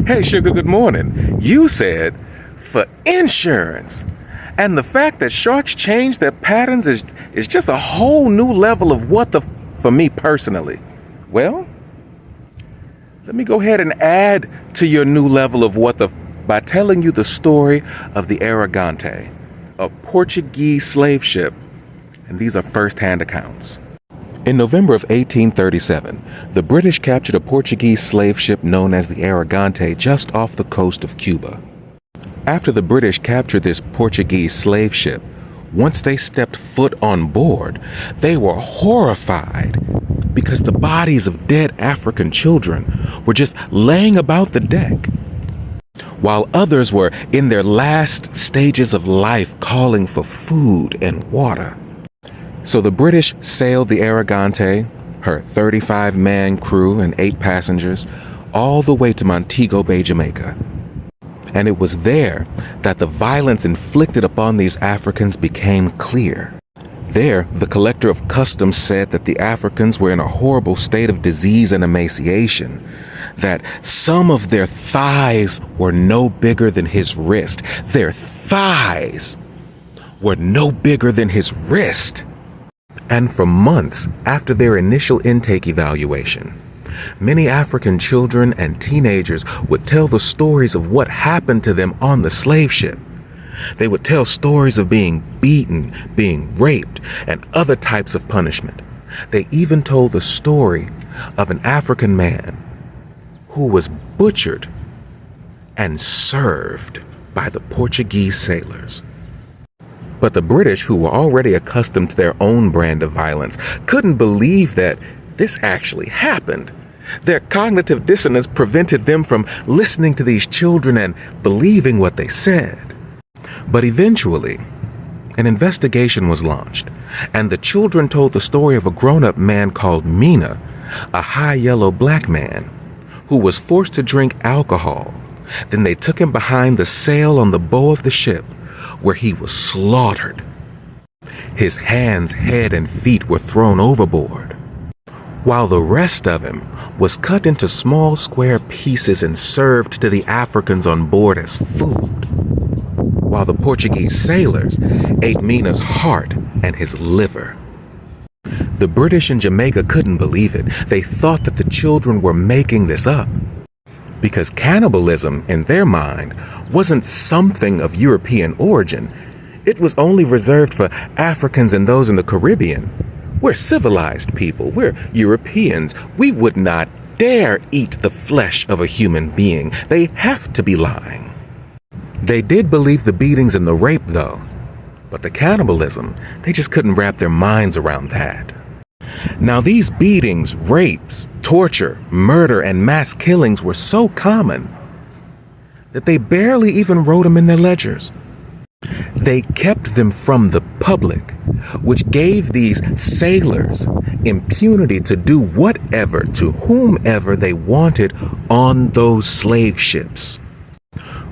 Hey, Sugar, good morning. You said for insurance. And the fact that sharks change their patterns is just a whole new level of what the for me personally. Well, let me go ahead and add to your new level of what the by telling you the story of the Aragante, a Portuguese slave ship, and these are first-hand accounts. In November of 1837, the British captured a Portuguese slave ship known as the Aragante just off the coast of Cuba. After the British captured this Portuguese slave ship, once they stepped foot on board, they were horrified because the bodies of dead African children were just laying about the deck, while others were in their last stages of life calling for food and water. So the British sailed the Aragante, her 35-man crew and 8 passengers, all the way to Montego Bay, Jamaica. And it was there that the violence inflicted upon these Africans became clear. There, the collector of customs said that the Africans were in a horrible state of disease and emaciation, that some of their thighs were no bigger than his wrist. Their thighs were no bigger than his wrist. And for months after their initial intake evaluation, many African children and teenagers would tell the stories of what happened to them on the slave ship. They would tell stories of being beaten, being raped, and other types of punishment. They even told the story of an African man who was butchered and served by the Portuguese sailors. But the British, who were already accustomed to their own brand of violence, couldn't believe that this actually happened. Their cognitive dissonance prevented them from listening to these children and believing what they said. But eventually, an investigation was launched, and the children told the story of a grown-up man called Mina, a high-yellow black man, who was forced to drink alcohol. Then they took him behind the sail on the bow of the ship, where he was slaughtered. His hands, head, and feet were thrown overboard, while the rest of him was cut into small square pieces and served to the Africans on board as food, while the Portuguese sailors ate Mina's heart and his liver. The British in Jamaica couldn't believe it. They thought that the children were making this up, because cannibalism, in their mind, wasn't something of European origin. It was only reserved for Africans and those in the Caribbean. We're civilized people. We're Europeans. We would not dare eat the flesh of a human being. They have to be lying. They did believe the beatings and the rape, though. But the cannibalism, they just couldn't wrap their minds around that. Now, these beatings, rapes, torture, murder, and mass killings were so common that they barely even wrote them in their ledgers. They kept them from the public, which gave these sailors impunity to do whatever to whomever they wanted on those slave ships.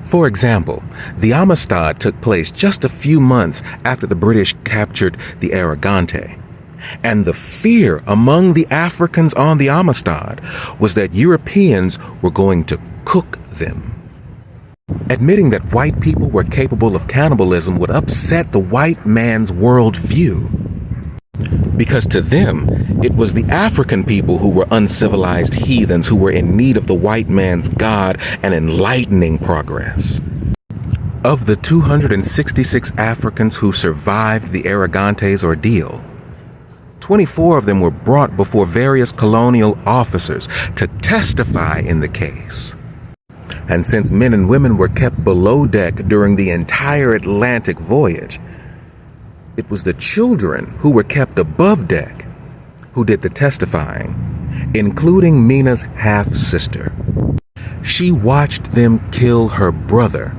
For example, the Amistad took place just a few months after the British captured the Aragante. And the fear among the Africans on the Amistad was that Europeans were going to cook them. Admitting that white people were capable of cannibalism would upset the white man's worldview, because to them, it was the African people who were uncivilized heathens who were in need of the white man's God and enlightening progress. Of the 266 Africans who survived the Aragante's ordeal, 24 of them were brought before various colonial officers to testify in the case. And since men and women were kept below deck during the entire Atlantic voyage, it was the children who were kept above deck who did the testifying, including Mina's half-sister. She watched them kill her brother,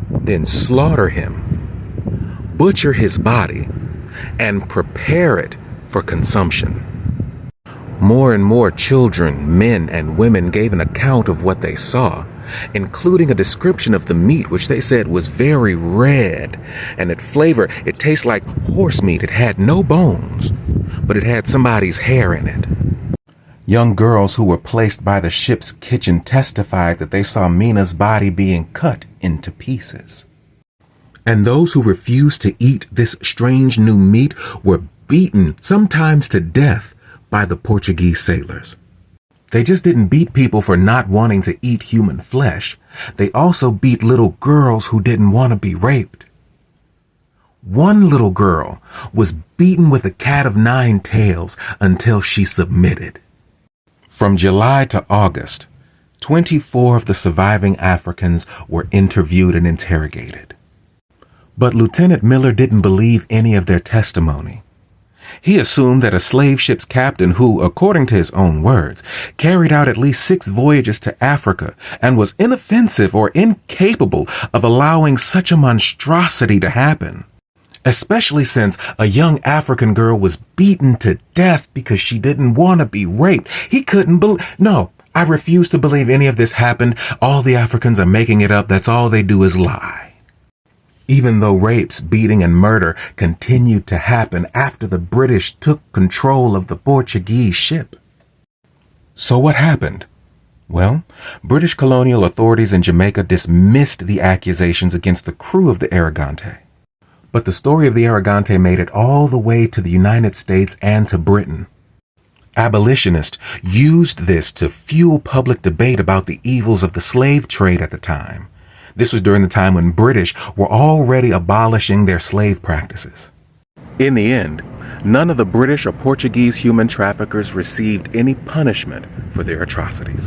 then slaughter him, butcher his body, and prepare it for consumption. More and more children, men, and women gave an account of what they saw, including a description of the meat, which they said was very red, and its flavor, it tastes like horse meat. It had no bones, but it had somebody's hair in it. Young girls who were placed by the ship's kitchen testified that they saw Mina's body being cut into pieces. And those who refused to eat this strange new meat were beaten, sometimes to death, by the Portuguese sailors. They just didn't beat people for not wanting to eat human flesh. They also beat little girls who didn't want to be raped. One little girl was beaten with a cat of 9 tails until she submitted. From July to August, 24 of the surviving Africans were interviewed and interrogated. But Lieutenant Miller didn't believe any of their testimony. He assumed that a slave ship's captain who, according to his own words, carried out at least 6 voyages to Africa and was inoffensive or incapable of allowing such a monstrosity to happen. Especially since a young African girl was beaten to death because she didn't want to be raped. He couldn't believe. No, I refuse to believe any of this happened. All the Africans are making it up. That's all they do is lie. Even though rapes, beating, and murder continued to happen after the British took control of the Portuguese ship. So what happened? Well, British colonial authorities in Jamaica dismissed the accusations against the crew of the Arrogante. But the story of the Arrogante made it all the way to the United States and to Britain. Abolitionists used this to fuel public debate about the evils of the slave trade at the time. This was during the time when British were already abolishing their slave practices. In the end, none of the British or Portuguese human traffickers received any punishment for their atrocities.